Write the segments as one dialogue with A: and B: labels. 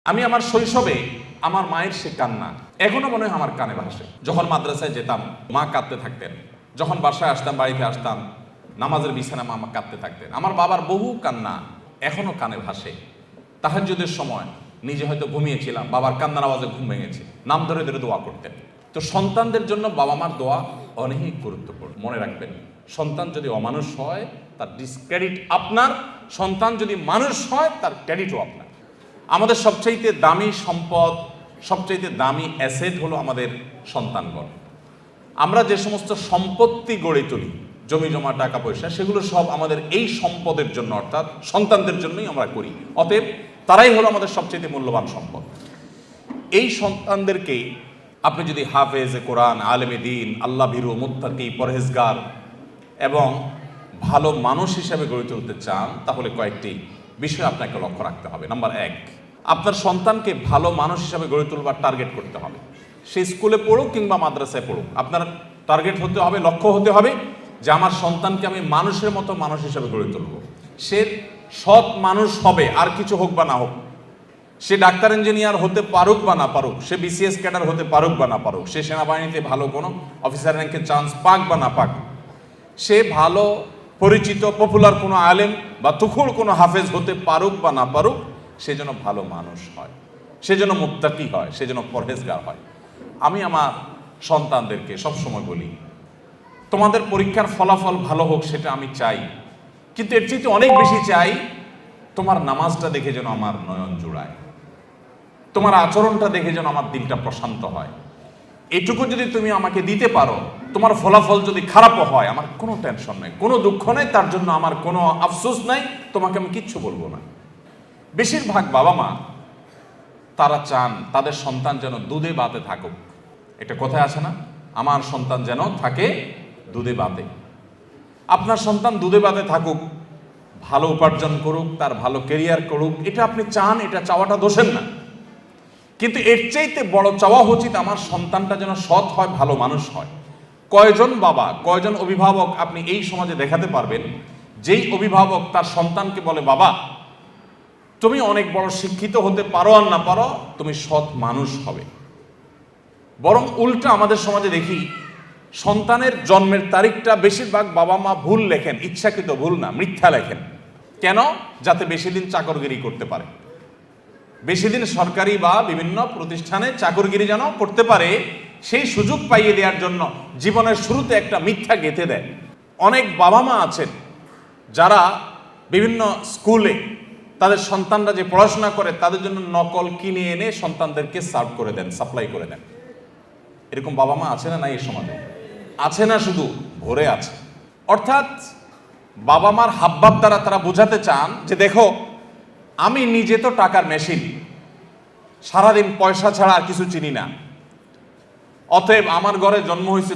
A: আমি আমার শৈশবে আমার মায়ের সে কান্না এখনো মনে হয় আমার কানে ভাসে। যখন মাদ্রাসায় যেতাম মা কাঁদতে থাকতেন, যখন বাসায় আসতাম, বাড়িতে আসতাম, নামাজের বিছানা মা কাঁদতে থাকতেন। আমার বাবার বহু কান্না এখনো কানে ভাসে। তাহাজ্জুদের সময় নিজে হয়তো ঘুমিয়েছিলাম, বাবার কান্নার আওয়াজে ঘুম ভেঙেছে, নাম ধরে ধরে দোয়া করতেন। তো সন্তানদের জন্য বাবা মার দোয়া অনেক গুরুত্বপূর্ণ। মনে রাখবেন, সন্তান যদি অমানুষ হয় তার ডিসক্রেডিট আপনার, সন্তান যদি মানুষ হয় তার ক্রেডিটও আপনার। আমাদের সবচাইতে দামি সম্পদ, সবচাইতে দামি অ্যাসেট হলো আমাদের সন্তানগণ। আমরা যে সমস্ত সম্পত্তি গড়ে তুলি, জমি জমা, টাকা পয়সা, সেগুলো সব আমাদের এই সম্পদের জন্য, অর্থাৎ সন্তানদের জন্যই আমরা করি। অতএব তারাই হলো আমাদের সবচেয়ে মূল্যবান সম্পদ। এই সন্তানদেরকে আপনি যদি হাফেজে কোরআন, আলেমে দিন, আল্লাহ ভীরু, মুত্তাকি, পরহেজগার এবং ভালো মানুষ হিসেবে গড়ে তুলতে চান, তাহলে কয়েকটি বিষয় আপনাকে লক্ষ্য রাখতে হবে। নাম্বার 1, আপনার সন্তানকে ভালো মানুষ হিসেবে গড়ে তুলবার টার্গেট করতে হবে। সে স্কুলে পড়ুক কিংবা মাদ্রাসায় পড়ুক, আপনার টার্গেট হতে হবে, লক্ষ্য হতে হবে যে আমার সন্তানকে আমি মানুষের মতো মানুষ হিসেবে গড়ে তুলব। সে সৎ মানুষ হবে, আর কিছু হোক বা না হোক। সে ডাক্তার ইঞ্জিনিয়ার হতে পারুক বা না পারুক, সে বিসিএস ক্যাডার হতে পারুক বা না পারুক, সে সেনাবাহিনীতে ভালো কোনো অফিসার র্যাঙ্কের চান্স পাক বা না পাক, সে ভালো পরিচিত পপুলার কোনো আলেম বা তুখুর কোনো হাফেজ হতে পারুক বা না পারুক, সে যেন ভালো মানুষ হয়, সে যেন মুত্তাকি হয়, সে যেন পরহেজগার হয়। আমি আমার সন্তানদেরকে সবসময় বলি, তোমাদের পরীক্ষার ফলাফল ভালো হোক সেটা আমি চাই, কিন্তু এর চেয়ে অনেক বেশি চাই তোমার নামাজটা দেখে যেন আমার নয়ন জুড়ায়, তোমার আচরণটা দেখে যেন আমার দিলটা প্রশান্ত হয়। এটুকু যদি তুমি আমাকে দিতে পারো, তোমার ফলাফল যদি খারাপও হয়, আমার কোনো টেনশন নেই, কোনো দুঃখ নেই, তার জন্য আমার কোনো আফসোস নাই, তোমাকে আমি কিচ্ছু বলবো না। বেশিরভাগ বাবা মা তারা চান তাদের সন্তান যেন দুধে ভাতে থাকুক। একটা কথায় আছে না, আমার সন্তান যেন থাকে দুধে ভাতে। আপনার সন্তান দুধে ভাতে থাকুক, ভালো উপার্জন করুক, তার ভালো ক্যারিয়ার করুক, এটা আপনি চান, এটা চাওয়াটা দোষের না। কিন্তু এর চাইতে বড় চাওয়া উচিত আমার সন্তানটা যেন সৎ হয়, ভালো মানুষ হয়। কয়জন বাবা, কয়জন অভিভাবক আপনি এই সমাজে দেখাতে পারবেন যেই অভিভাবক তার সন্তানকে বলে, বাবা তুমি অনেক বড় শিক্ষিত হতে পারো আর না পারো, তুমি সৎ মানুষ হবে। বরং উল্টা আমাদের সমাজে দেখি, সন্তানের জন্মের তারিখটা বেশিরভাগ বাবা মা ভুল লেখেন, ইচ্ছাকৃত ভুল না, মিথ্যা লেখেন। কেন? যাতে বেশি দিন চাকরগিরি করতে পারে, বেশি দিন সরকারি বা বিভিন্ন প্রতিষ্ঠানে চাকরগিরি যেন করতে পারে, সেই সুযোগ পাইয়ে দেওয়ার জন্য জীবনের শুরুতে একটা মিথ্যা গেঁথে দেয়। অনেক বাবা মা আছেন যারা বিভিন্ন স্কুলে তাদের সন্তানরা যে পড়াশোনা করে তাদের জন্য নকল কিনে এনে সন্তানদেরকে সার্ভ করে দেন, সাপ্লাই করে দেন। এরকম বাবা মা আছে না? নাই এই সমাজে আছে না? শুধু ভরে আছে। অর্থাৎ বাবা মার হাবভাব দ্বারা তারা বোঝাতে চান যে দেখো, আমি নিজে তো টাকার মেশিন, সারাদিন পয়সা ছাড়া আর কিছু চিনি না, অতএব আমার ঘরে জন্ম হয়েছে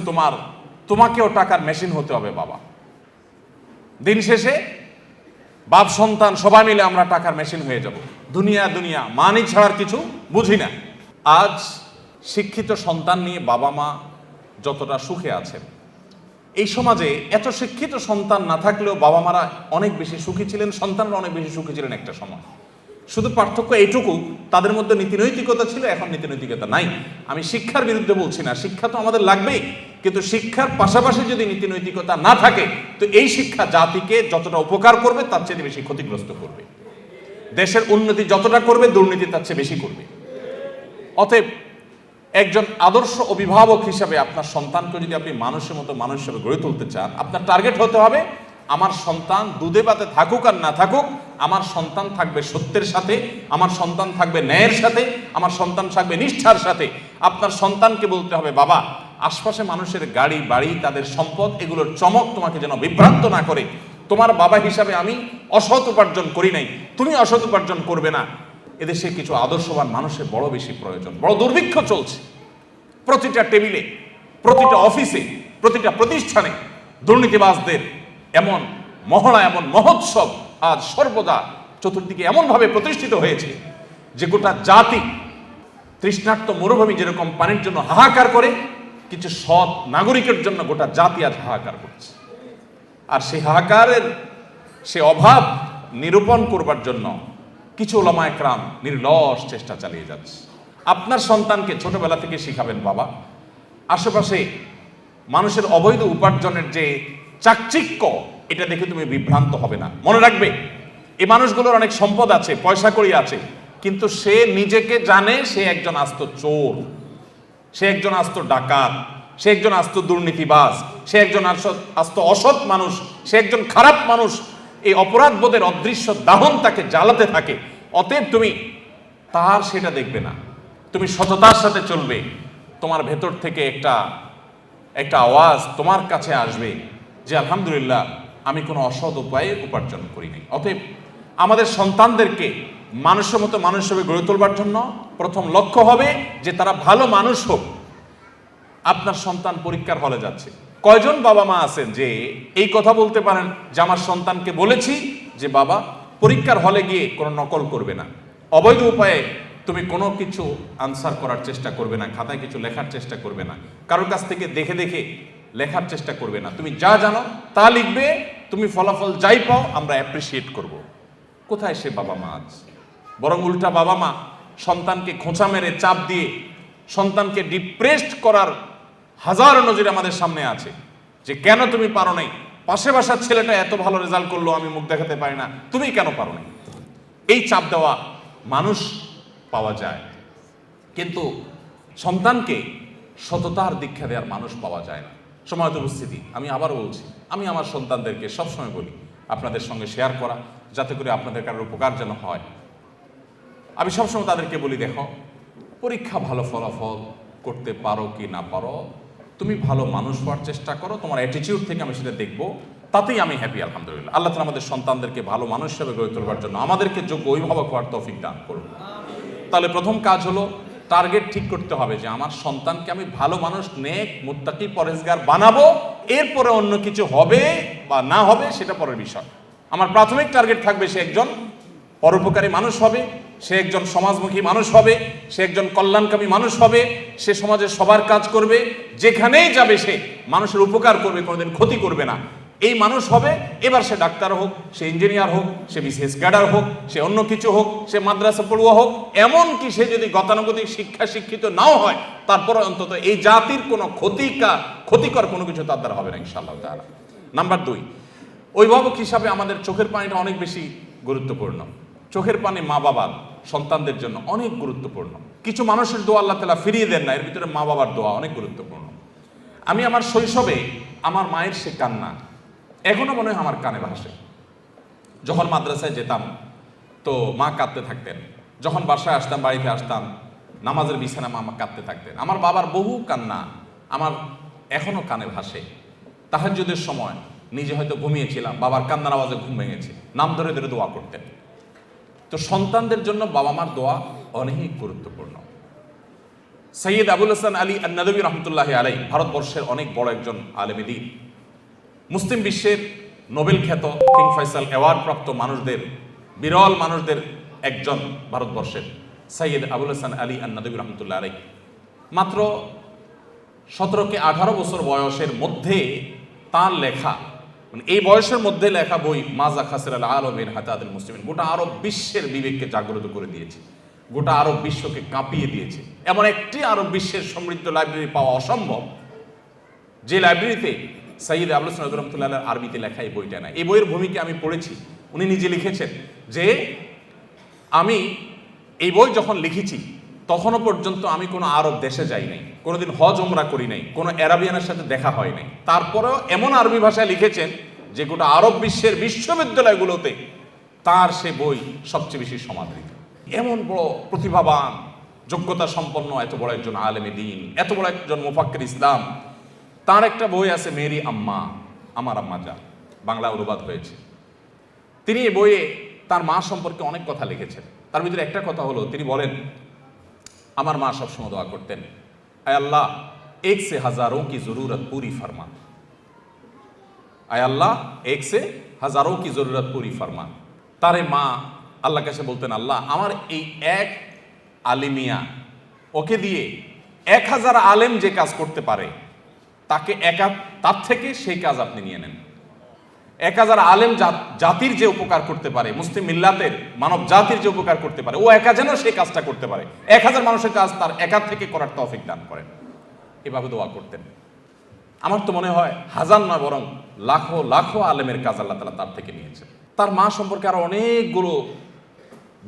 A: তোমাকেও টাকার মেশিন হতে হবে বাবা। দিন শেষে বাপ সন্তান সবাই মিলে আমরা টাকার মেশিন হয়ে যাব, দুনিয়া মানি ছাড়ার কিছু বুঝি না। আজ শিক্ষিত সন্তান নিয়ে বাবা মা যতটা সুখে আছেন, এই সমাজে এত শিক্ষিত সন্তান না থাকলেও বাবা মারা অনেক বেশি সুখী ছিলেন, সন্তানরা অনেক বেশি সুখী ছিলেন একটা সময়। শুধু পার্থক্য এইটুকু, তাদের মধ্যে নীতিনৈতিকতা ছিল, এখন নীতিনৈতিকতা নাই। আমি শিক্ষার বিরুদ্ধে বলছি না, শিক্ষা তো আমাদের লাগবেই, কিন্তু শিক্ষার পাশাপাশি যদি নীতিনৈতিকতা না থাকে, তো এই শিক্ষা জাতিকে যতটা উপকার করবে তার চেয়ে বেশি ক্ষতিগ্রস্ত করবে। দেশের উন্নতি যতটা করবে, দুর্নীতি তার চেয়ে বেশি করবে। অতএব একজন আদর্শ অভিভাবক হিসাবে আপনার সন্তানকে যদি আপনি মানুষের মতো মানুষ হিসেবে গড়ে তুলতে চান, আপনার টার্গেট হতে হবে আমার সন্তান দুধে ভাতে থাকুক আর না থাকুক, আমার সন্তান থাকবে সত্যের সাথে, আমার সন্তান থাকবে ন্যায়ের সাথে, আমার সন্তান থাকবে নিষ্ঠার সাথে। আপনার সন্তানকে বলতে হবে, বাবা আশপাশে মানুষের গাড়ি বাড়ি, তাদের সম্পদ, এগুলোর চমক তোমাকে যেন বিভ্রান্ত না করে। তোমার বাবা হিসাবে আমি অসৎ উপার্জন করি নাই, তুমি অসৎ উপার্জন করবে না। এদেশে কিছু আদর্শবান মানুষের বড় বেশি প্রয়োজন। বড় দুর্ভিক্ষ চলছে, প্রতিটা টেবিলে, প্রতিটা অফিসে, প্রতিটা প্রতিষ্ঠানে দুর্নীতিবাজদের এমন মহড়া, এমন মহোৎসব আজ সর্বদা চতুর্দিকে এমনভাবে প্রতিষ্ঠিত হয়েছে যে গোটা জাতি তৃষ্ণার্ত মরুভূমি যেরকম পানির জন্য হাহাকার করে, কিছু সৎ নাগরিকের জন্য গোটা জাতি আজ হাহাকার করছে। আর সেই হাহাকারের সে অভাব নিরূপণ করবার জন্য কিছু ওলামা একরাম নির্লস চেষ্টা চালিয়ে যাচ্ছে। আপনার সন্তানকে ছোটবেলা থেকে শিখাবেন, বাবা আশেপাশে মানুষের অবৈধ উপার্জনের যে চাকচিক্য, এটা দেখে তুমি বিভ্রান্ত হবে না। মনে রাখবে, এই মানুষগুলোর অনেক সম্পদ আছে, পয়সা কড়ি আছে, কিন্তু সে নিজেকে জানে সে একজন আস্ত চোর, সে একজন আস্ত ডাকাত, সে একজন আস্ত দুর্নীতিবাজ, সে একজন আস্ত অসৎ মানুষ, সে একজন খারাপ মানুষ। এই অপরাধ বোধের অদৃশ্য দাহন তাকে জ্বালাতে থাকে। অতএব তুমি তার সেটা দেখবে না, তুমি সততার সাথে চলবে। তোমার ভেতর থেকে একটা আওয়াজ তোমার কাছে আসবে যে আলহামদুলিল্লাহ, আমি কোনো অসৎ উপায়ে উপার্জন করি নাই। অতএব আমাদের সন্তানদেরকে মানুষের মতো মানুষ হিসেবে গড়ে তোলবার জন্য প্রথম লক্ষ্য হবে যে তারা ভালো মানুষ হোক। আপনার সন্তান পরীক্ষার হলে যাচ্ছে, কয়জন বাবা মা আছেন যে এই কথা বলতে পারেন যে আমার সন্তানকে বলেছি যে বাবা, পরীক্ষার হলে গিয়ে কোনো নকল করবে না, অবৈধ উপায়ে তুমি কোনো কিছু আনসার করার চেষ্টা করবে না, খাতায় কিছু লেখার চেষ্টা করবে না, কারোর কাছ থেকে দেখে দেখে লেখার চেষ্টা করবে না, তুমি যা জানো তা লিখবে, তুমি ফলাফল যাই পাও আমরা অ্যাপ্রিসিয়েট করব। কোথায় সে বাবা মা আজ? বরং উল্টা বাবা মা সন্তানকে খোঁচা মেরে চাপ দিয়ে সন্তানকে ডিপ্রেসড করার হাজারো নজির আমাদের সামনে আছে যে কেন তুমি পারো নাই, পাশে বাসার ছেলেটা এত ভালো রেজাল্ট করলো, আমি মুখ দেখাতে পারি না, তুমি কেন পারো নাই। এই চাপ দেওয়া মানুষ পাওয়া যায়, কিন্তু সন্তানকে সততার দীক্ষা দেওয়ার মানুষ পাওয়া যায় না। সময়ত উপস্থিতি, আমি আবার বলছি, আমি আমার সন্তানদেরকে সবসময় বলি আপনাদের সঙ্গে শেয়ার করা, যাতে করে আপনাদের কারোর উপকার যেন হয়। আমি সবসময় তাদেরকে বলি, দেখো, পরীক্ষা ভালো ফলাফল করতে পারো কি না পারো, তুমি ভালো মানুষ হওয়ার চেষ্টা করো, তোমার অ্যাটিটিউড থেকে আমি সেটা দেখবো, তাতেই আমি হ্যাপি। আলহামদুলিল্লাহ, আল্লাহ তাআলা আমাদের সন্তানদেরকে ভালো মানুষ হিসেবে গড়ে তোলবার জন্য আমাদেরকে যোগ্য অভিভাবক হওয়ার তৌফিক দান করুন। তাহলে প্রথম কাজ হলো টার্গেট ঠিক করতে হবে যে আমার সন্তানকে আমি ভালো মানুষ, নেক, মুত্তাকি, পরেজগার বানাবো। এরপরে অন্য কিছু হবে বা না হবে সেটা পরের বিষয়। আমার প্রাথমিক টার্গেট থাকবে সে একজন পরোপকারী মানুষ হবে, সে একজন সমাজমুখী মানুষ হবে, সে একজন কল্যাণকামী মানুষ হবে, সে সমাজের সবার কাজ করবে, যেখানেই যাবে সে মানুষের উপকার করবে, কোনোদিন ক্ষতি করবে না, এই মানুষ হবে। এবার সে ডাক্তার হোক, সে ইঞ্জিনিয়ার হোক, সে বিসিএস ক্যাডার হোক, সে অন্য কিছু হোক, সে মাদ্রাসা পড়ুয়া হোক, এমনকি সে যদি গতানুগতিক শিক্ষিত নাও হয়, তারপর অন্তত এই জাতির কোনো ক্ষতিকর কোনো কিছু তার দ্বারা হবে না ইনশাআল্লাহ তাআলা। নাম্বার 2, অভিভাবক হিসাবে আমাদের চোখের পানিটা অনেক বেশি গুরুত্বপূর্ণ। চোখের পানি মা বাবার সন্তানদের জন্য অনেক গুরুত্বপূর্ণ। কিছু মানুষের দোয়া আল্লাহ তাআলা ফিরিয়ে দেন না, এর ভিতরে মা বাবার দোয়া অনেক গুরুত্বপূর্ণ। আমি আমার শৈশবে আমার মায়ের সে কান্না এখনো মনে হয় আমার কানে ভাসে। যখন মাদ্রাসায় যেতাম তো মা কাঁদতে থাকতেন, যখন বাসায় আসতাম, বাড়িতে আসতাম, নামাজের বিছানা মা কাঁদতে থাকতেন। আমার বাবার বহু কান্না আমার এখনো কানে ভাসে। তাহাজ্জুদের সময় নিজে হয়তো ঘুমিয়েছিলাম, বাবার কান্নার আওয়াজে ঘুম ভেঙেছে, নাম ধরে ধরে দোয়া করতেন। তো সন্তানদের জন্য বাবা মার দোয়া অনেক গুরুত্বপূর্ণ। সৈয়দ আবুল হাসান আলী আন-নাদবী রহমতুল্লাহি আলাইহি ভারতবর্ষের অনেক বড় একজন আলেম দ্বীন, মুসলিম বিশ্বের নোবেল খ্যাত কিং ফয়সাল অ্যাওয়ার্ড প্রাপ্ত মানুষদের, বিরল মানুষদের একজন ভারতবর্ষের সৈয়দ আবুল হাসান আলী আন-নাদবী রহমতুল্লাহ আলাইহি মাত্র 17 থেকে 18 বছর বয়সের মধ্যে তার লেখা, মানে এই বয়সের মধ্যে লেখা বই মাজা খাসির আল আলমিন হাতাতুল মুসলিমিন গোটা আরব বিশ্বের বিবেককে জাগ্রত করে দিয়েছে, গোটা আরব বিশ্বকে কাঁপিয়ে দিয়েছে। এমন একটি আরব বিশ্বের সমৃদ্ধ লাইব্রেরি পাওয়া অসম্ভব যে লাইব্রেরিতে সৈয়দ আবুল হাসান রহমতুল্লাহ আরবিতে লেখা এই বইটা না। এই বইয়ের ভূমিকা আমি পড়েছি, উনি নিজে লিখেছেন যে আমি এই বই যখন লিখেছি তখনও পর্যন্ত আমি কোনো আরব দেশে যাই নাই, কোনোদিন হজ ওমরা করি নাই, কোনো অ্যারাবিয়ানের সাথে দেখা হয় নাই। তারপরেও এমন আরবি ভাষায় লিখেছেন যে গোটা আরব বিশ্বের বিশ্ববিদ্যালয়গুলোতে তার সে বই সবচেয়ে বেশি সমাদৃত। এমন বড় প্রতিভাবান, যোগ্যতা সম্পন্ন এত বড় একজন আলেমে দ্বীন, এত বড় একজন মুফাক্কির ইসলাম, তার একটা বই আছে মেরি আম্মা, আমার আম্মা যা, বাংলা অনুবাদ হয়েছে। তিনি এই বইয়ে তার মা সম্পর্কে অনেক কথা লিখেছেন। তার ভিতরে একটা কথা হলো, তিনি বলেন আমার মা সবসময় দোয়া করতেন, আয় আল্লাহ এক সে হাজারোं की जरूरत पूरी फरमा, আয় আল্লাহ এক সে হাজারোं की जरूरत पूरी फरमा। তারে মা আল্লাহর কাছে বলতেন, আল্লাহ আমার এই এক আলিমিয়া, ওকে দিয়ে 1000 আলেম যে কাজ করতে পারে তাকে তার থেকে সেই কাজ আপনি নিয়ে নেন। 1000 আলেম জাতির যে উপকার করতে পারে, মুসলিম মিল্লাতের মানব জাতির যে উপকার করতে পারে, ও একা যেন সেই কাজটা করতে পারে। 1000 মানুষের কাজ তার একা থেকে করার তৌফিক দান করেন, এভাবে দোয়া করতেন। আমার তো মনে হয় হাজার নয় বরং লাখো লাখো আলেমের কাজ আল্লাহ তাআলা তার থেকে নিয়েছেন। তার মা সম্পর্কে আরো অনেকগুলো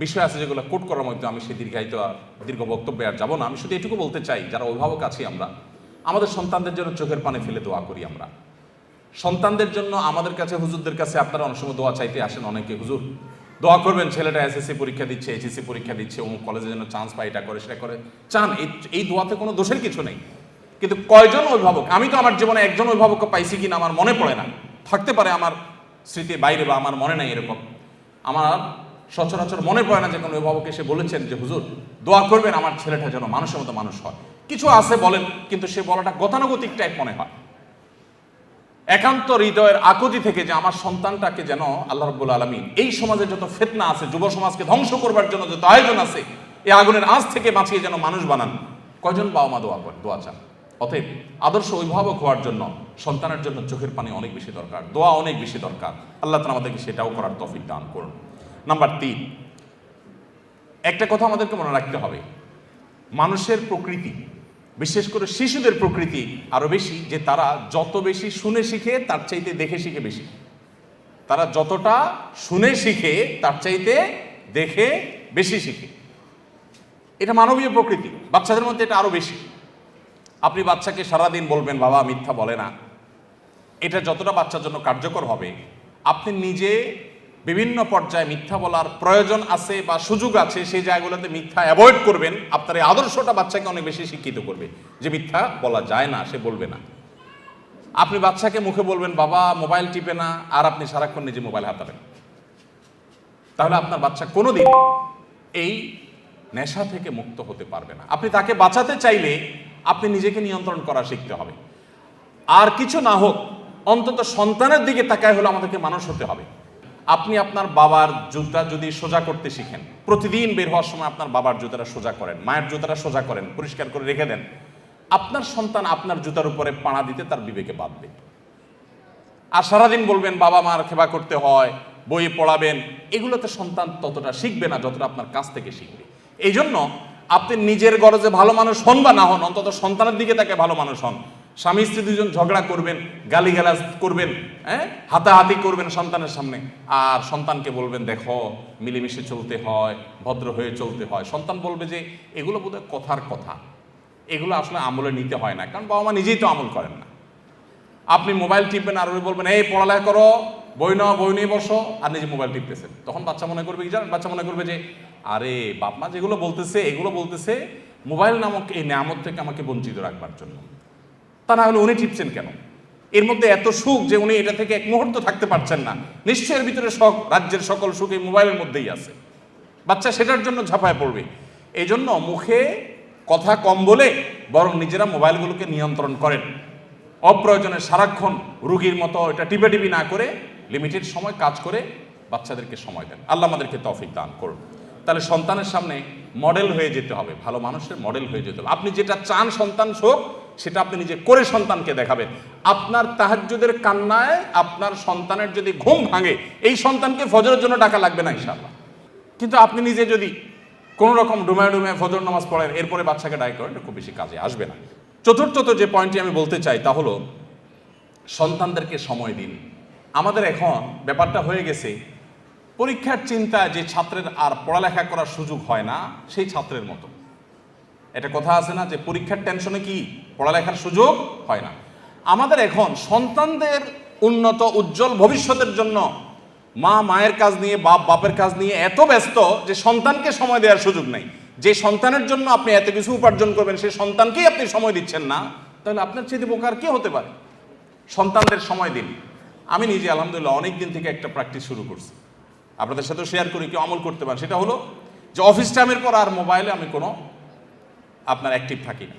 A: বিষয় আছে যেগুলো কোট করার মধ্যে আমি সেই দীর্ঘ বক্তব্যে আর যাবো না। আমি শুধু এটুকু বলতে চাই, যারা অভিভাবক আছি আমরা, আমাদের সন্তানদের জন্য চোখের পানি ফেলে দোয়া করি। আমরা সন্তানদের জন্য আমাদের কাছে, হুজুরদের কাছে আপনারা অনেক সময় দোয়া চাইতে আসেন। অনেকে হুজুর দোয়া করবেন, ছেলেটা এসএসসি পরীক্ষা দিচ্ছে, এইচএসসি পরীক্ষা দিচ্ছে, অমুক কলেজে যেন চান্স পায়, এটা করে সেটা করে চান। এই দোয়াতে কোনো দোষের কিছু নেই। কিন্তু কয়জন অভিভাবক, আমি তো আমার জীবনে একজন অভিভাবককে পাইছি কিনা আমার মনে পড়ে না, থাকতে পারে আমার স্মৃতির বাইরে বা আমার মনে নাই এরকম, আমার সচরাচর মনে পড়ে না যে কোনো অভিভাবক এসে বলেছেন যে হুজুর দোয়া করবেন আমার ছেলেটা যেন মানুষের মতো মানুষ হয়। কিছু আছে বলেন, কিন্তু সে বলাটা গতানুগতিক টাইপ মনে হয়, একান্ত হৃদয়ের আকুতি থেকে যে আমার সন্তানটাকে যেন আল্লাহ রাব্বুল আলামিন এই সমাজে যত ফিতনা আছে, যুব সমাজকে ধ্বংস করবার জন্য যত আয়োজন আছে, এই আগুনের আঁচ থেকে বাঁচিয়ে যেন মানুষ বানান। কয়জন বাবা মা দোয়া চান? অতএব আদর্শ অভিভাবক হওয়ার জন্য সন্তানের জন্য চোখের পানি অনেক বেশি দরকার, দোয়া অনেক বেশি দরকার। আল্লাহ তাআলা আমাদেরকে সেটাও করার তৌফিক দান করুন। নাম্বার 3, একটা কথা আমাদেরকে মনে রাখতে হবে, মানুষের প্রকৃতি, বিশেষ করে শিশুদের প্রকৃতি আরো বেশি যে তারা যত বেশি শুনে শিখে তার চাইতে দেখে শিখে বেশি। তারা যতটা শুনে শিখে তার চাইতে দেখে বেশি শিখে। এটা মানবীয় প্রকৃতি, বাচ্চাদের মধ্যে এটা আরো বেশি। আপনি বাচ্চাকে সারাদিন বলবেন বাবা মিথ্যা বলে না, এটা যতটা বাচ্চার জন্য কার্যকর হবে, আপনি নিজে বিভিন্ন পর্যায়ে মিথ্যা বলার প্রয়োজন আছে বা সুযোগ আছে সেই জায়গাগুলোতে মিথ্যা অ্যাভয়েড করবেন। আপনার এই আদর্শটা বাচ্চাকে অনেক বেশি শিক্ষিত করবে যে মিথ্যা বলা যায় না, সে বলবে না। আপনি বাচ্চাকে মুখে বলবেন বাবা মোবাইল টিপে না, আর আপনি সারাক্ষণ নিজে মোবাইল হাতাবেন, তাহলে আপনার বাচ্চা কোনোদিন এই নেশা থেকে মুক্ত হতে পারবে না। আপনি তাকে বাঁচাতে চাইলে আপনি নিজেকে নিয়ন্ত্রণ করা শিখতে হবে। আর কিছু না হোক, অন্তত সন্তানের দিকে তাকায় হলে আমাদেরকে মানুষ হতে হবে। আপনি আপনার বাবার জুতা যদি সোজা করতে শিখেন, প্রতিদিন বের হওয়ার সময় আপনার বাবার জুতাটা সোজা করেন, মায়ের জুতাটা সোজা করেন, পরিষ্কার করে রেখে দেন, আপনার সন্তান আপনার জুতার উপরে পাড়া দিতে তার বিবেকে বাঁধবে। আর সারাদিন বলবেন বাবা মার সেবা করতে হয়, বই পড়াবেন, এগুলোতে সন্তান ততটা শিখবে না যতটা আপনার কাছ থেকে শিখবে। এই জন্য আপনি নিজের গরজে ভালো মানুষ হন বা না হন, অন্তত সন্তানের দিকে তাকে ভালো মানুষ হন। স্বামী স্ত্রী দুজন ঝগড়া করবেন, গালিগালাজ করবেন, হাতাহাতি করবেন সন্তানের সামনে, আর সন্তানকে বলবেন দেখো মিলেমিশে চলতে হয়, ভদ্র হয়ে চলতে হয়। সন্তান বলবে যে এগুলো বোধহয় কথার কথা, এগুলো আসলে আমলে নিতে হয় না, কারণ বাবা মা নিজেই তো আমল করেন না। আপনি মোবাইল টিপবেন আর ওই বলবেন এই পড়ালেখা করো, বই নাও, বই নিয়ে বসো, আর নিজে মোবাইল টিপতেছেন। তখন বাচ্চা মনে করবে কি জানেন? বাচ্চা মনে করবে যে আরে বাপ মা যেগুলো বলতেছে এগুলো বলতেছে মোবাইল নামক এই নিয়ামত থেকে আমাকে বঞ্চিত রাখবার জন্য। তা না হলে উনি টিপছেন কেন? এর মধ্যে এত সুখ যে উনি এটা থেকে এক মুহূর্ত থাকতে পারছেন না। নিশ্চয় এর ভিতরে রাজ্যের সকল সুখ এই মোবাইলের মধ্যেই আছে। বাচ্চা সেটার জন্য ঝাঁপায় পড়বে। এই জন্য মুখে কথা কম বলে বরং নিজেরা মোবাইলগুলোকে নিয়ন্ত্রণ করেন। অপ্রয়োজনে সারাক্ষণ রুগীর মতো এটা টিপি না করে লিমিটেড সময় কাজ করে বাচ্চাদেরকে সময় দেন। আল্লাহ আমাদেরকে তৌফিক দান করুন। তাহলে সন্তানের সামনে মডেল হয়ে যেতে হবে, ভালো মানুষের মডেল হয়ে যেতে হবে। আপনি যেটা চান সন্তান হোক সেটা আপনি নিজে করে সন্তানকে দেখাবেন। আপনার তাহাজ্জুদের কান্নায় আপনার সন্তানের যদি ঘুম ভাঙে, এই সন্তানকে ফজরের জন্য ডাকা লাগবে না ইনশাআল্লাহ। কিন্তু আপনি নিজে যদি কোনো রকম ডুমায় ফজর নামাজ পড়েন, এরপরে বাচ্চাকে ডাক করেন, এটা খুব বেশি কাজে আসবে না। চতুর্থত যে পয়েন্টটি আমি বলতে চাই তা হলো সন্তানদেরকে সময় দিন। আমাদের এখন ব্যাপারটা হয়ে গেছে পরীক্ষার চিন্তা, যে ছাত্রের আর পড়ালেখা করার সুযোগ হয় না সেই ছাত্রের মতো। এটা কথা আছে না যে পরীক্ষার টেনশনে কি পড়ালেখার সুযোগ হয় না। আমাদের এখন সন্তানদের উন্নত উজ্জ্বল ভবিষ্যতের জন্য মা মায়ের কাজ নিয়ে, বাপ বাপের কাজ নিয়ে এত ব্যস্ত যে সন্তানকে সময় দেওয়ার সুযোগ নেই। যে সন্তানের জন্য আপনি এত কিছু উপার্জন করবেন সেই সন্তানকেই আপনি সময় দিচ্ছেন না, তাহলে আপনার চেয়ে উপকার কি হতে পারে? সন্তানদের সময় দিন। আমি নিজে আলহামদুলিল্লাহ অনেক দিন থেকে একটা প্র্যাকটিস শুরু করছি, আপনাদের সাথেও শেয়ার করি, কেউ আমল করতে পারেন। সেটা হলো যে অফিস টাইমের পর আর মোবাইলে আমি কোনো আপনার অ্যাক্টিভ থাকি না।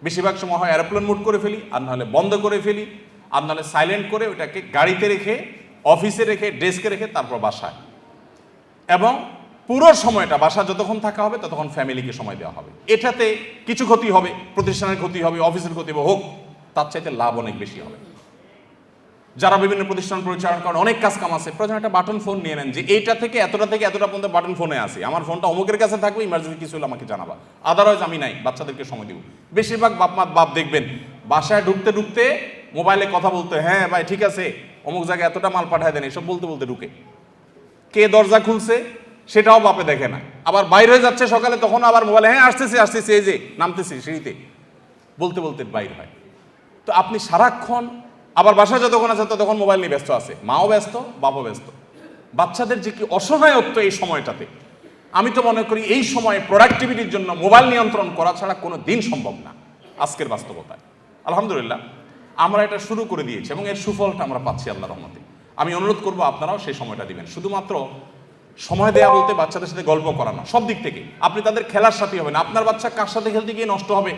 A: বেশিরভাগ সময় হয় এরোপ্লেন মোড করে ফেলি, আর নাহলে বন্ধ করে ফেলি, আর নাহলে সাইলেন্ট করে ওইটাকে গাড়িতে রেখে, অফিসে রেখে, ডেস্কে রেখে তারপর বাসায়। এবং পুরো সময়টা বাসা যতক্ষণ থাকা হবে ততক্ষণ ফ্যামিলিকে সময় দেওয়া হবে। এটাতে কিছু ক্ষতি হবে, প্রতিষ্ঠানের ক্ষতি হবে, অফিসের ক্ষতি হবে, হোক, তার চাইতে লাভ অনেক বেশি হবে। যারা বিভিন্ন প্রতিষ্ঠান পরিচালনা করেন, অনেক কাজ কাম আছে, প্রয়োজন একটা বাটন ফোন নিয়ে নেন যে এইটা থেকে এতটা পর্যন্ত বাটন ফোনে আসি, আমার ফোনটা অমুকের কাছে থাকবে, ইমার্জেন্সি কিছু হলে আমাকে জানাবা, আদারওয়াইজ আমি নাই, বাচ্চাদেরকে সময় দিব। বেশিরভাগ বাপ দেখবেন বাসায় ঢুকতে ঢুকতে মোবাইলে কথা বলতে, হ্যাঁ ভাই ঠিক আছে অমুক জায়গায় এতটা মাল পাঠায় দেন, এসব বলতে বলতে ঢুকে। কে দরজা খুলছে সেটাও বাপে দেখে না, আবার বাইরে হয়ে যাচ্ছে সকালে, তখন আবার মোবাইলে হ্যাঁ আসতেছি এই যে নামতেছি সিঁড়িতে, বলতে বলতে বাইর হয়। তো আপনি সারাক্ষণ আবার বাসায় যতক্ষণ আছে ততক্ষণ মোবাইল নিয়ে ব্যস্ত আছে, মাও ব্যস্ত, বাবাও ব্যস্ত। বাচ্চাদের যে কি অসহায়ত্ব এই সময়টাতে, আমি তো মনে করি এই সময়ে প্রোডাক্টিভিটির জন্য মোবাইল নিয়ন্ত্রণ করা ছাড়া কোনো দিন সম্ভব না আজকের বাস্তবতায়। আলহামদুলিল্লাহ আমরা এটা শুরু করে দিয়েছি এবং এর সুফলটা আমরা পাচ্ছি আল্লাহর রহমতে। আমি অনুরোধ করবো আপনারাও সেই সময়টা দিবেন। শুধুমাত্র সময় দেয়া বলতে বাচ্চাদের সাথে গল্প করানো, সব দিক থেকে আপনি তাদের খেলার সাথী হবেন। আপনার বাচ্চা কার সাথে খেলতে গিয়ে নষ্ট হবে,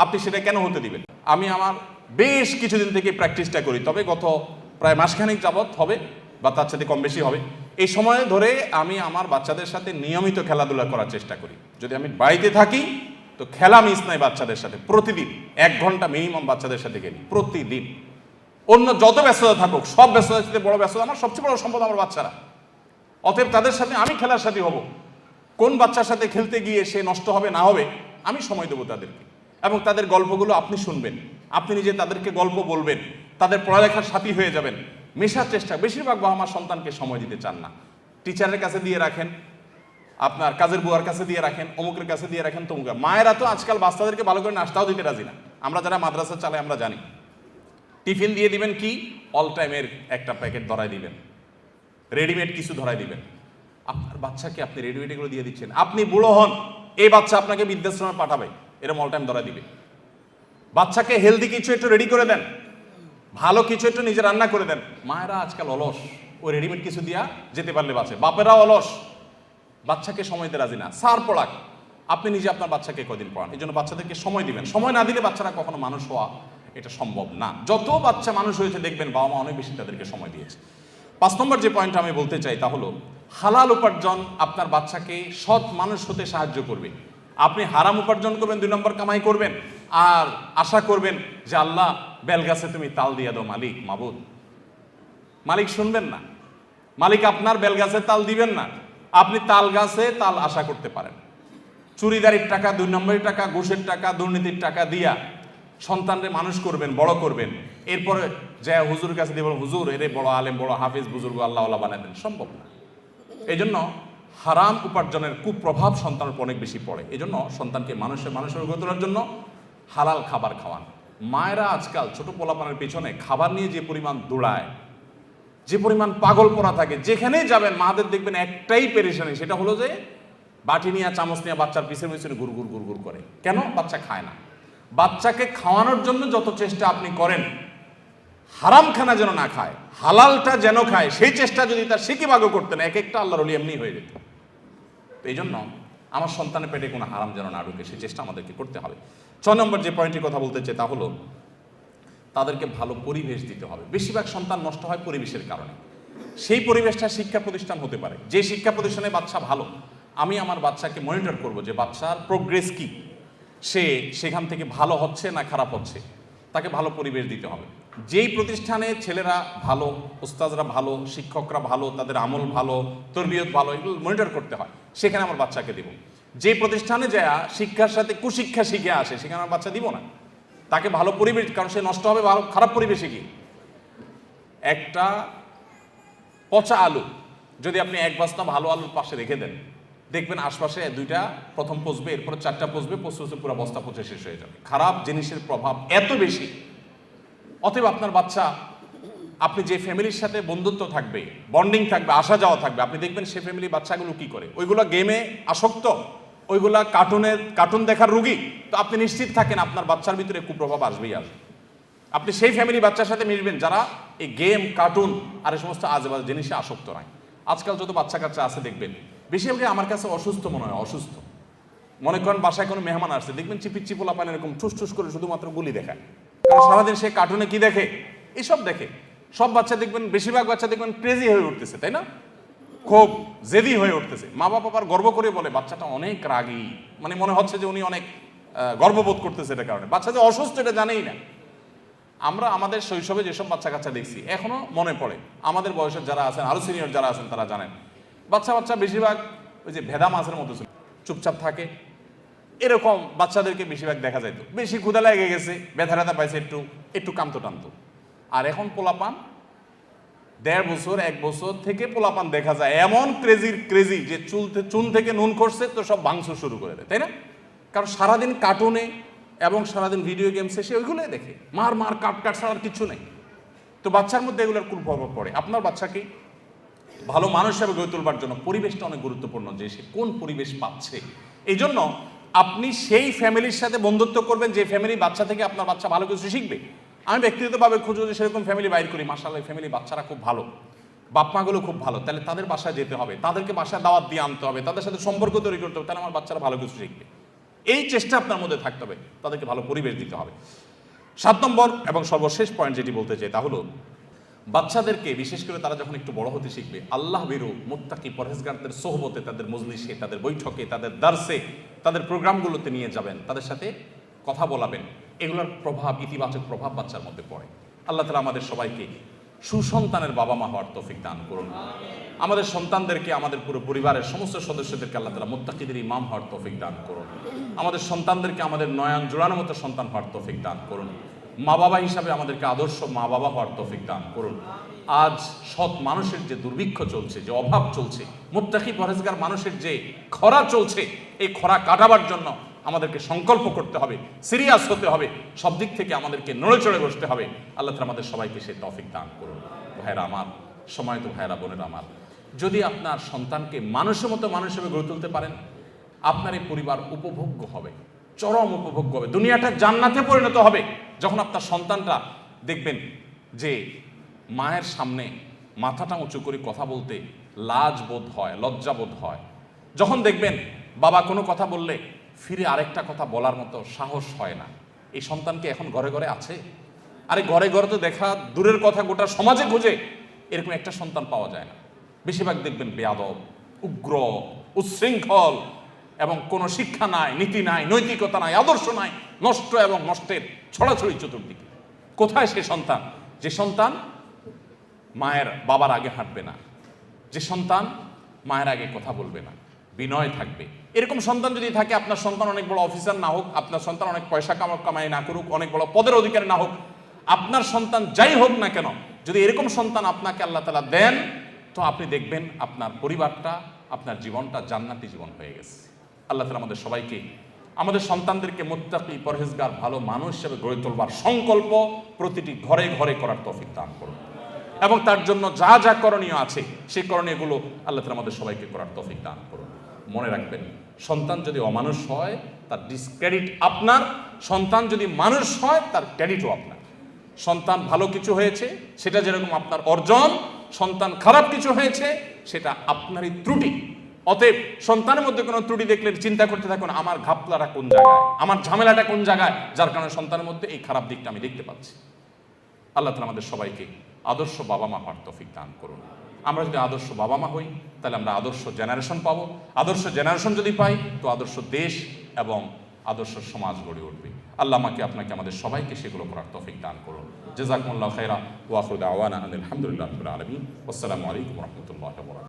A: আপনি সেটা কেন হতে দিবেন? আমি আমার বেশ কিছুদিন থেকে প্র্যাকটিসটা করি, তবে গত প্রায় মাসখানেক যাবৎ হবে বা তার সাথে কম বেশি হবে, এই সময় ধরে আমি আমার বাচ্চাদের সাথে নিয়মিত খেলাধুলা করার চেষ্টা করি। যদি আমি বাড়িতে থাকি তো খেলা মিস নাই বাচ্চাদের সাথে, প্রতিদিন 1 ঘন্টা মিনিমাম বাচ্চাদের সাথে গেলি প্রতিদিন। অন্য যত ব্যস্ততা থাকুক, সব ব্যস্ততার সাথে বড় ব্যস্ততা আমার সবচেয়ে বড় সম্পদ আমার বাচ্চারা। অতএব তাদের সাথে আমি খেলার সাথী হব। কোন বাচ্চার সাথে খেলতে গিয়ে সে নষ্ট হবে না হবে আমি সময় দেবো তাদেরকে, এবং তাদের গল্পগুলো আপনি শুনবেন, আপনি নিজে তাদেরকে গল্প বলবেন, তাদের পড়ালেখার সাথী হয়ে যাবেন, মেশার চেষ্টা। বেশিরভাগ বাবা মা সন্তানকে সময় দিতে চান না, টিচারের কাছে দিয়ে রাখেন, আপনার কাজের বুয়ার কাছে দিয়ে রাখেন, অমুকের কাছে দিয়ে রাখেন, তমুকের। মায়েরা তো আজকাল বাচ্চাদেরকে ভালো করে নাস্তাও দিতে রাজি না। আমরা যারা মাদ্রাসা চালাই আমরা জানি, টিফিন দিয়ে দিবেন কি অল টাইমের একটা প্যাকেট ধরাই দিবেন, রেডিমেড কিছু ধরাই দিবেন। আপনার বাচ্চাকে আপনি রেডিমেড এগুলো দিয়ে দিচ্ছেন, আপনি বুড়ো হন এই বাচ্চা আপনাকে বৃদ্ধাশ্রমে পাঠাবে, এরকম অল টাইম ধরাই দিবে। বাচ্চাকে হেলদি কিছু একটু রেডি করে দেন, ভালো কিছু একটু নিজে রান্না করে দেন। মায়েরা আজকাল অলস, ওই রেডিমেড কিছু দিয়া যেতে পারলে বাঁচে। বাপেরাও অলস, বাচ্চাকে সময় দিতে রাজি না। সার পড়াক, আপনি নিজে আপনার বাচ্চাকে কদিন পড়ান। এই জন্য বাচ্চাদেরকে সময় দিবেন। সময় না দিলে বাচ্চারা কখনো মানুষ হওয়া এটা সম্ভব না। যত বাচ্চা মানুষ হয়েছে দেখবেন বাবা মা অনেক বেশি তাদেরকে সময় দিয়েছে। 5 নম্বর যে পয়েন্ট আমি বলতে চাই তা হলো হালাল উপার্জন আপনার বাচ্চাকে সৎ মানুষ হতে সাহায্য করবে। আপনি হারাম উপার্জন করবেন, 2 নম্বর কামাই করবেন আর আশা করবেন যে আল্লাহ বেলগাছে তুমি তাল দিয়া দাও মালিক, মাবুদ। মালিক শুনবেন না, মালিক আপনার বেলগাছে তাল দিবেন না। আপনি তাল গাছে তাল আশা করতে পারেন। চুরিদারির টাকা, 2 নম্বরের টাকা, ঘুষের টাকা, দুর্নীতির টাকা দিয়া সন্তানরে মানুষ করবেন, বড় করবেন, এরপরে যে হুজুরের কাছে দিয়ে বলুন হুজুর এরে বড় আলেম, বড় হাফিজ, বুজুর্গ আল্লাহওয়ালা বানায় দেন, সম্ভব না। এই জন্য হারাম উপার্জনের কুপ্রভাব সন্তানের উপর অনেক বেশি পড়ে। এই জন্য সন্তানকে মানুষের গড়ে তোলার জন্য হালাল খাবার খাওয়ান। মায়েরা আজকাল ছোট পোলাপানের পেছনে খাবার নিয়ে যে পরিমাণ দৌড়ায়, যে পরিমাণ পাগল পড়া থাকে, যেখানেই যাবেন মাদের দেখবেন একটাই পেরেশানি, সেটা হলো যে বাটি নিয়ে চামচ নিয়ে বাচ্চার পিছনে পিছনে গুড় গুড় করে। কেন? বাচ্চা খায় না। বাচ্চাকে খাওয়ানোর জন্য যত চেষ্টা আপনি করেন হারাম খানা যেন না খায়, হালালটা যেন খায়, সেই চেষ্টা যদি তার সিকিভাগও করতেন এক একটা আল্লাহর ওলি এমনি হয়ে যেত। এই জন্য আমার সন্তানের পেটে কোনো হারাম যেন না ঢুকে সেই চেষ্টা আমাদেরকে করতে হবে। 6 নম্বর যে পয়েন্টের কথা বলতে চাই তা হলো তাদেরকে ভালো পরিবেশ দিতে হবে। বেশিরভাগ সন্তান নষ্ট হয় পরিবেশের কারণে। সেই পরিবেশটা শিক্ষা প্রতিষ্ঠান হতে পারে, যে শিক্ষা প্রতিষ্ঠানে বাচ্চা ভালো, আমি আমার বাচ্চাকে মনিটর করব যে বাচ্চার প্রোগ্রেস কি, সে সেখান থেকে ভালো হচ্ছে না খারাপ হচ্ছে, তাকে ভালো পরিবেশ দিতে হবে। যেই প্রতিষ্ঠানে ছেলেরা ভালো, ওস্তাদরা ভালো, শিক্ষকরা ভালো, তাদের আমল ভালো, তরবিয়ত ভালো, এগুলো মনিটর করতে হয়, সেখানে আমার বাচ্চাকে দেব। যে প্রতিষ্ঠানে যায় শিক্ষার সাথে কুশিক্ষা শিখে আসে সেখানে আমার বাচ্চা দিব না। তাকে ভালো পরিবেশ, কারণ সে নষ্ট হবে ভালো খারাপ পরিবেশে গিয়ে। একটা পচা আলু যদি আপনি 1 বস্তা ভালো আলুর পাশে রেখে দেন, দেখবেন আশপাশে 2টা প্রথম পচবে, এরপরে 4টা পচবে, পচতে পুরো বস্তা পচে শেষ হয়ে যাবে। খারাপ জিনিসের প্রভাব এত বেশি। অতএব আপনার বাচ্চা, আপনি যে ফ্যামিলির সাথে বন্ধুত্ব থাকবে, বন্ডিং থাকবে, আসা যাওয়া থাকবে, আপনি দেখবেন সে ফ্যামিলি বাচ্চাগুলো কি করে। ওইগুলো গেমে আসক্ত, ওইগুলা কার্টুন দেখার রুগী, তো আপনি নিশ্চিত থাকেন আপনার বাচ্চার ভিতরে কুপ্রভাব আসবেই আসবে। আপনি সেই ফ্যামিলি বাচ্চার সাথে মিশবেন যারা এই গেম, কার্টুন আর এই সমস্ত আজেবাজে জিনিসে আসক্ত নয়। আজকাল যত বাচ্চা কাচ্চা আছে দেখবেন বেশিরভাগই আমার কাছে অসুস্থ মনে হয়। অসুস্থ মনে করেন বাসায় কোনো মেহমান আসছে, দেখবেন চিপিচিপোলা পান এরকম ঠুস করে শুধুমাত্র গুলি দেখায়, কারণ সারাদিন সে কার্টুনে কি দেখে, এসব দেখে। সব বাচ্চা দেখবেন, বেশিরভাগ বাচ্চা দেখবেন ক্রেজি হয়ে উঠতেছে, তাই না? খুব জেদি হয়ে উঠতেছে। মা বাবা আবার গর্ব করে বলে বাচ্চাটা অনেক রাগী, মানে মনে হচ্ছে যে উনি অনেক গর্ববোধ করতেছে এটার কারণে। বাচ্চা যে অসুস্থ এটা জানেই না। আমরা আমাদের শৈশবে যেসব বাচ্চা কাচ্চা দেখছি এখনো মনে পড়ে, আমাদের বয়সের যারা আছেন, আরো সিনিয়র যারা আছেন তারা জানেন, বাচ্চা বেশিরভাগ ওই যে ভেদা মাছের মতো ছিল, চুপচাপ থাকে, এরকম বাচ্চাদেরকে বেশিরভাগ দেখা যাইতো। বেশি ক্ষুধা লেগে গেছে, ব্যথা ব্যথা পাইছে, একটু কামতো টানতো। আর এখন পোলাপান 1.5 বছর 1 বছর থেকে পোলাপান দেখা যায় এমন ক্রেজি যে চুন থেকে নুন করছে তো সব ভাঙচুর শুরু করে দেয়, তাই না? কারণ সারাদিন কার্টুনে এবং সারাদিন ভিডিও গেমসে সে ওইগুলোই দেখে, মার কাট ছাড়া আর কিছু নেই। তো বাচ্চার মধ্যে এগুলোর কুপ্রভাব পড়ে। আপনার বাচ্চাকে ভালো মানুষ হিসেবে গড়ে তোলবার জন্য পরিবেশটা অনেক গুরুত্বপূর্ণ, যে সে কোন পরিবেশ পাচ্ছে। এই জন্য আপনি সেই ফ্যামিলির সাথে বন্ধুত্ব করবেন যে ফ্যামিলি বাচ্চা থেকে আপনার বাচ্চা ভালো কিছু শিখবে। আমি ব্যক্তিগতভাবে খুঁজে যদি সেরকম ফ্যামিলি বাইর করি, মাশাআল্লাহ ফ্যামিলি বাচ্চারা খুব ভালো, বাপ মাগুলো খুব ভালো, তাহলে তাদের বাসায় যেতে হবে, তাদেরকে বাসায় দাওয়াত দিয়ে আনতে হবে, তাদের সাথে সম্পর্ক তৈরি করতে হবে, তাহলে আমার বাচ্চারা ভালো কিছু শিখবে। এই চেষ্টা আপনার মধ্যে থাকতে হবে, তাদেরকে ভালো পরিবেশ দিতে হবে। 7 নম্বর এবং সর্বশেষ পয়েন্ট যেটি বলতে চাই তা হলো, বাচ্চাদেরকে বিশেষ করে তারা যখন একটু বড় হতে শিখবে, আল্লাহ ভীরু মুত্তাকি পরহেজগারদের সোহবতে, তাদের মজলিসে, তাদের বৈঠকে, তাদের দার্সে, তাদের প্রোগ্রামগুলোতে নিয়ে যাবেন, তাদের সাথে কথা বলাবেন। এগুলোর প্রভাব, ইতিবাচক প্রভাব বাচ্চার মধ্যে পড়ে। আল্লাহ তাআলা আমাদের সবাইকে সুসন্তানের বাবা মা হওয়ার তৌফিক দান করুন। আমাদের সন্তানদেরকে, আমাদের পুরো পরিবারের সমস্ত সদস্যদেরকে আল্লাহ তাআলা মুত্তাকিদের ইমাম হওয়ার তৌফিক দান করুন। আমাদের সন্তানদেরকে আমাদের নয়ন জোড়ানোর মতো সন্তান হওয়ার তৌফিক দান করুন। মা বাবা হিসাবে আমাদেরকে আদর্শ মা বাবা হওয়ার তৌফিক দান করুন। আজ সৎ মানুষের যে দুর্ভিক্ষ চলছে, যে অভাব চলছে, মুত্তাকি পরহেজগার মানুষের যে খরা চলছে, এই খরা কাটাবার জন্য আমাদেরকে সংকল্প করতে হবে, সিরিয়াস হতে হবে, সব দিক থেকে আমাদেরকে নড়ে চড়ে বসতে হবে। আল্লাহ তাআলা আমাদের সবাইকে সেই তৌফিক দান করুন। ভাইরা আমার, সম্মানিত ভাইরা বোনেরা আমার, যদি আপনার সন্তানকে মানুষের মতো মানুষ হিসেবে গড়ে তুলতে পারেন, আপনার এই পরিবার উপভোগ্য হবে, চরম উপভোগ্য হবে, দুনিয়াটা জান্নাতে পরিণত হবে। যখন আপনার সন্তানটা দেখবেন যে মায়ের সামনে মাথাটা উঁচু করে কথা বলতে লাজ বোধ হয়, লজ্জা বোধ হয়, যখন দেখবেন বাবা কোনো কথা বললে ফিরে আরেকটা কথা বলার মতো সাহস হয় না, এই সন্তানকে এখন ঘরে ঘরে আছে? আরে ঘরে ঘরে তো দেখা দূরের কথা, গোটা সমাজে খুঁজে এরকম একটা সন্তান পাওয়া যায় না। বেশিরভাগ দেখবেন বেয়াদব, উগ্র, উচ্ছৃঙ্খল, এবং কোনো শিক্ষা নাই, নীতি নাই, নৈতিকতা নাই, আদর্শ নাই, নষ্ট এবং নষ্টের ছড়াছড়ি চতুর্দিকে। কোথায় সে সন্তান? যে সন্তান মায়ের বাবার আগে হাঁটবে না, যে সন্তান মায়ের আগে কথা বলবে না, বিনয় থাকবে। এরকম সন্তান যদি থাকে, আপনার সন্তান অনেক বড় অফিসার না হোক, আপনার সন্তান অনেক পয়সা কামাই না করুক, অনেক বড় পদের অধিকারী না হোক, আপনার সন্তান যাই হোক না কেন, যদি এরকম সন্তান আপনাকে আল্লাহ তাআলা দেন, তো আপনি দেখবেন আপনার পরিবারটা, আপনার জীবনটা জান্নাতি জীবন হয়ে গেছে। আল্লাহ তাআলা আমাদের সবাইকে, আমাদের সন্তানদেরকে মুত্তাকি পরহেজগার ভালো মানুষ হিসেবে গড়ে তোলবার সংকল্প প্রতিটি ঘরে ঘরে করার তৌফিক দান করুন, এবং তার জন্য যা যা করণীয় আছে সেই করণীয়গুলো আল্লাহ তাআলা আমাদের সবাইকে করার তৌফিক দান করুন। মনে রাখবেন, সন্তান যদি অমানুষ হয় তার ডিসক্রেডিট আপনার, সন্তান যদি মানুষ হয় তার ক্রেডিটও আপনার। সন্তান ভালো কিছু হয়েছে সেটা যেরকম আপনার অর্জন, সন্তান খারাপ কিছু হয়েছে সেটা আপনারই ত্রুটি। অতএব সন্তানের মধ্যে কোনো ত্রুটি দেখলে চিন্তা করতে থাকুন, আমার ঘাপলাটা কোন জায়গায়, আমার ঝামেলাটা কোন জায়গায়, যার কারণে সন্তানের মধ্যে এই খারাপ দিকটা আমি দেখতে পাচ্ছি। আল্লাহ তাআলা আমাদের সবাইকে আদর্শ বাবা মা হওয়ার তৌফিক দান করুন। আমরা যদি আদর্শ বাবা মা হই, তাহলে আমরা আদর্শ জেনারেশন পাবো। আদর্শ জেনারেশন যদি পাই, তো আদর্শ দেশ এবং আদর্শ সমাজ গড়ে উঠবে। আল্লাহ আমাকে, আপনাকে, আমাদের সবাইকে সেগুলো করার তৌফিক দান করুন। জাযাকুমুল্লাহু খাইরা ওয়া আখিরু দাওয়ানা আলহামদুলিল্লাহি রাব্বিল আলামিন। আসসালামু আলাইকুম ওয়া রাহমাতুল্লাহি ওয়া বারাকাতুহু।